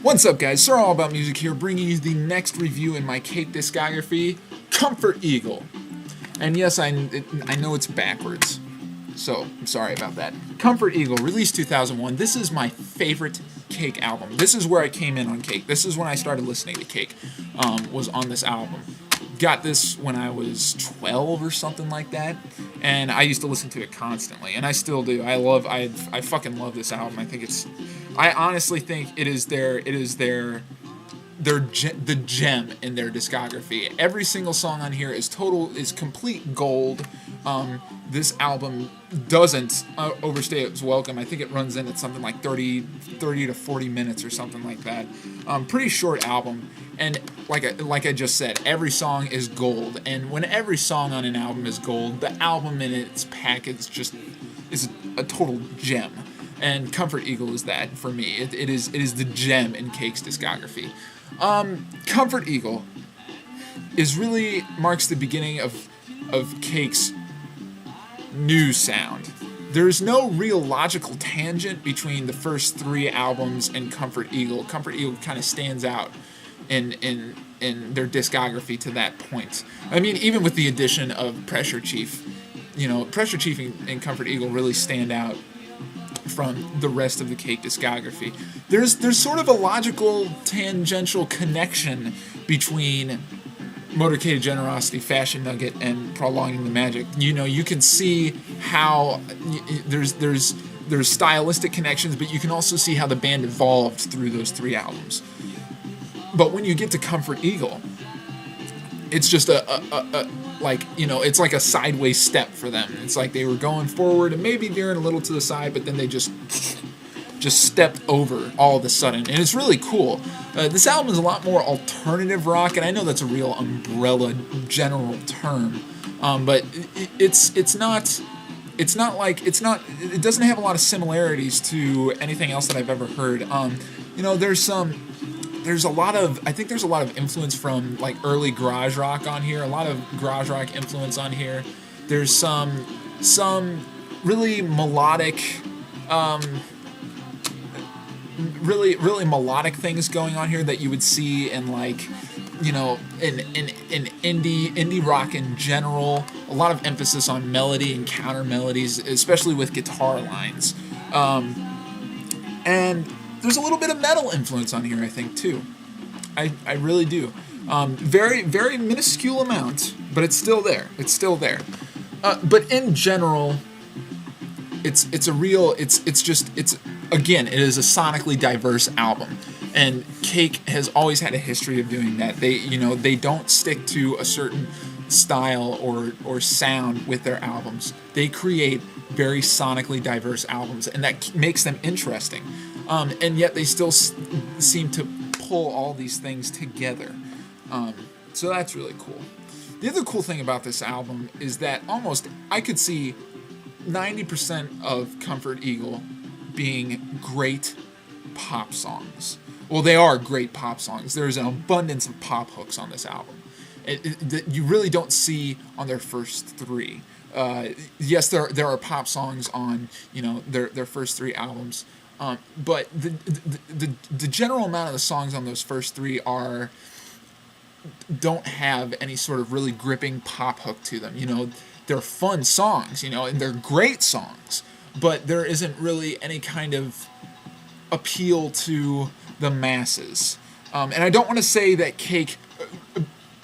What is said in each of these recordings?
What's up, guys? SirAllAboutMusic here, bringing you the next review in my Cake discography, Comfort Eagle. And yes, I know it's backwards, so I'm sorry about that. Comfort Eagle, released 2001. This is my favorite Cake album. This is where I came in on Cake. This is when I started listening to Cake, was on this album. Got this when I was 12 or something like that, and I used to listen to it constantly, and I still do. I fucking love this album. I honestly think it is the gem in their discography. Every single song on here is complete gold. This album doesn't overstay its welcome. I think it runs in at something like 30 to 40 minutes or something like that. Pretty short album, and like I just said, every song is gold. And when every song on an album is gold, the album in its package just is a total gem. And Comfort Eagle is that for me. It is the gem in Cake's discography. Comfort Eagle really marks the beginning of Cake's new sound. There's no real logical tangent between the first three albums and Comfort Eagle. Comfort Eagle kind of stands out in their discography to that point. I mean, even with the addition of Pressure Chief, Pressure Chief and Comfort Eagle really stand out from the rest of the Cake discography. There's sort of a logical tangential connection between Motorcade of Generosity, Fashion Nugget, and Prolonging the Magic. You can see how there's stylistic connections, but you can also see how the band evolved through those three albums. But when you get to Comfort Eagle, it's just it's like a sideways step for them. It's like they were going forward and maybe veering a little to the side, but then they just stepped over all of a sudden, and it's really cool. This album is a lot more alternative rock, and I know that's a real umbrella general term, but it doesn't have a lot of similarities to anything else that I've ever heard. There's a lot of influence from like early garage rock on here. A lot of garage rock influence on here. There's some really melodic, really melodic things going on here that you would see in in indie rock in general. A lot of emphasis on melody and counter melodies, especially with guitar lines, and there's a little bit of metal influence on here, I think, too. I really do. Very, very minuscule amount, but it's still there. It's still there. But in general, it is a sonically diverse album. And Cake has always had a history of doing that. They don't stick to a certain style or sound with their albums. They create very sonically diverse albums, and that makes them interesting. And yet they still seem to pull all these things together. So that's really cool. The other cool thing about this album is that I could see 90% of Comfort Eagle being great pop songs. Well, they are great pop songs. There's an abundance of pop hooks on this album that you really don't see on their first three. Yes, there are pop songs on their first three albums. But the general amount of the songs on those first three don't have any sort of really gripping pop hook to them. They're fun songs, and they're great songs, but there isn't really any kind of appeal to the masses. And I don't want to say that Cake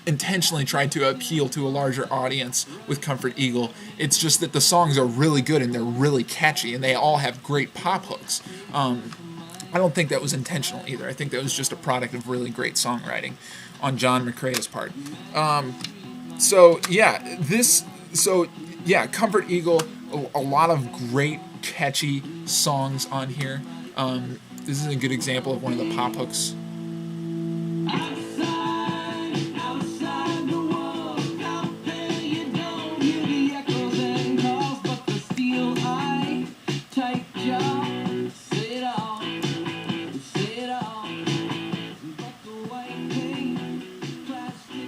intentionally tried to appeal to a larger audience with Comfort Eagle. It's just that the songs are really good and they're really catchy and they all have great pop hooks. I don't think that was intentional either. I think that was just a product of really great songwriting on John McCrea's part. Comfort Eagle, a lot of great catchy songs on here. This is a good example of one of the pop hooks.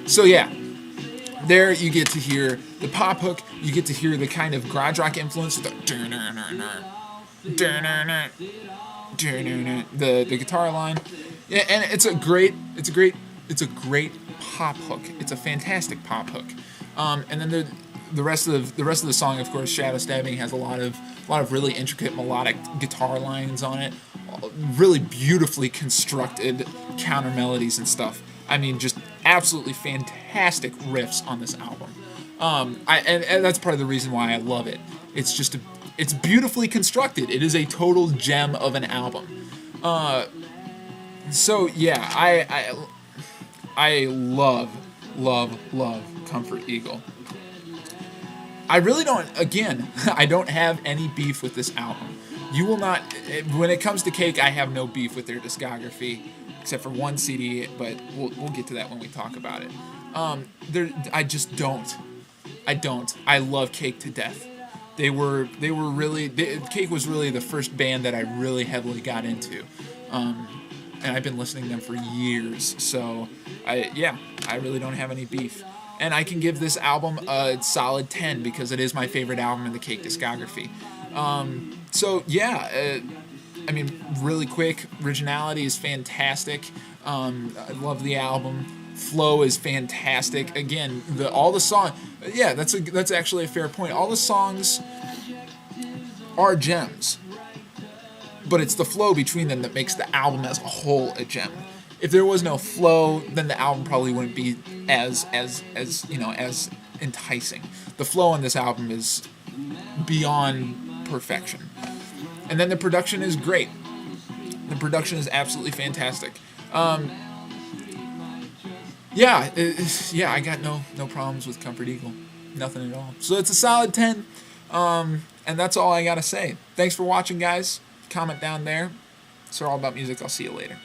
So yeah, there you get to hear the pop hook, you get to hear the kind of garage rock influence, the guitar line, Yeah, and it's a great pop hook. It's a fantastic pop hook. And then the rest of the song, of course, Shadow Stabbing has a lot of really intricate melodic guitar lines on it, really beautifully constructed counter melodies and stuff. I mean, just absolutely fantastic riffs on this album. And that's part of the reason why I love it. It's beautifully constructed. It is a total gem of an album. So yeah, I love Comfort Eagle. I really don't. Again, I don't have any beef with this album. You will not. When it comes to Cake, I have no beef with their discography, except for one CD. But we'll get to that when we talk about it. I just don't. I don't. I love Cake to death. They were really. Cake was really the first band that I really heavily got into. And I've been listening to them for years, so I really don't have any beef. And I can give this album a solid 10 because it is my favorite album in the Cake discography. So yeah, I mean, really quick, originality is fantastic. I love the album. Flow is fantastic. Again, all the songs. Yeah, that's actually a fair point. All the songs are gems, but it's the flow between them that makes the album as a whole a gem. If there was no flow, then the album probably wouldn't be as enticing. The flow on this album is beyond perfection. And then the production is great. The production is absolutely fantastic. I got no problems with Comfort Eagle. Nothing at all. So it's a solid 10. And that's all I gotta say. Thanks for watching, guys. Comment down there. SirAllAboutMusic. I'll see you later.